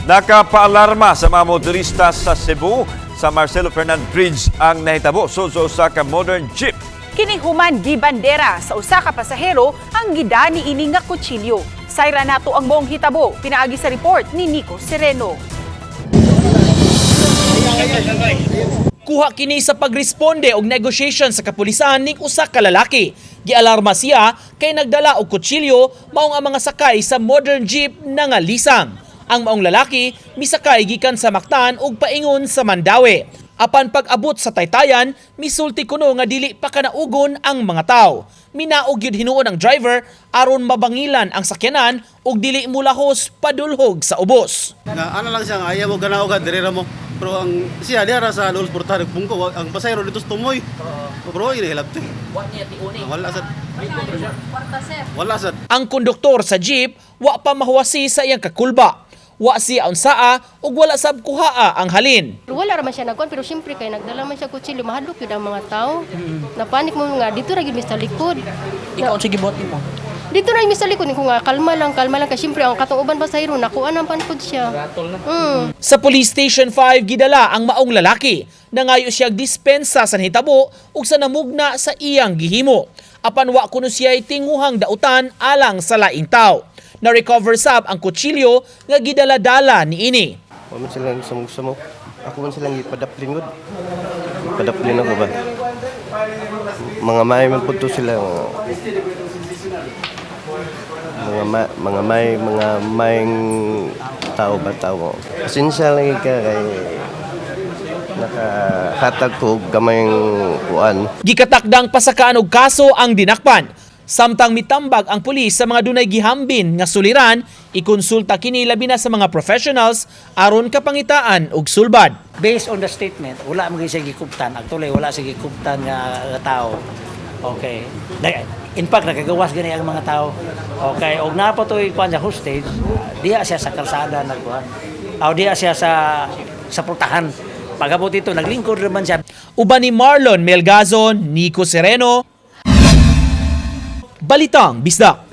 Nakapaalarma sa mga motorista sa Cebu sa Marcelo Fernandez Bridge ang nahitabo sa usa ka modern jeep. Kinihuman gibandera sa usa ka pasahero ang gidani ini nga kutsilyo. Sayra nato ang buong hitabo, pinaagi sa report ni Nico Sereno. Kuha kini sa pagresponde og negotiation sa kapulisan ning usa ka lalaki. Gialarma siya kay nagdala og kutsilyo maong ang mga sakay sa modern jeep nangalisang. Ang maong lalaki misakay gikan sa Mactan ug paingon sa Mandawi. Apan pag-abot sa Taytayan, misulti kuno nga dili pa kanaugon ang mga tawo. Minaog yun hinuon ang driver aron mabangilan ang sakyanan ug dili mulahos padulhog sa ubos. Ano lang siya, ayaw mo ganaw ka, dirira mo. Pero ang siya, diara sa Lulus Portari, pungko, ang pasayro dito sa tumoy. Bro, inihilap to. Wala sad. Wala sad. Ang konduktor sa jeep, wa pa mahuwasi sa iyang kakulba. Wa siya unsaa ug wala sab kuhaa ang halin. Wala raman siya nagkuhan, pero siyempre kay nagdala man siya kutsilyo, mahadlok yun ang mga tao. Napanik mo nga, dito ra gyud mi sa likod. Ikaw ang sige buhat mo. Dito ra gyud mi sa likod, ko nga kalma lang, kasi siyempre ang katong uban pasahero nakuha ng pankod siya. Sa Police Station 5 gidala ang maong lalaki. Nangayo siya dispensa sa hitabo ug sa namugna sa iyang gihimo. Apan wa kuno siya tinguhang dautan alang sa laing tawo. Na-recover sab ang kutsilyo nga gidala-dala ni ini. Wa man silang sumog-sumog. Ako man silang ipadaplin gud. Padaplin ako ba? Mga may man pud to sila. Mga may tao ba tao. Pasensya lang ka kay nakahatag ko gamayng kuan. Gikatakdang pasakaan og kaso ang dinakpan. Samtang mitambag ang pulis sa mga dunay gihambin nga suliran, ikonsulta kini labi na sa mga professionals aron kapangitaan og sulbad. Based on the statement, wala mo siya gikuptan. Actually, wala siya gikuptan nga tao. Okay. In fact, nagagawas gani ang mga tao. Okay. Og napatoy kuan sa hostage, diha siya sa kalsada nagkuhan. O diha siya sa pultahan. Pagabot ito, naglingkod naman siya. Uban ni Marlon Melgazon, Nico Sereno, Balitang Bisdak.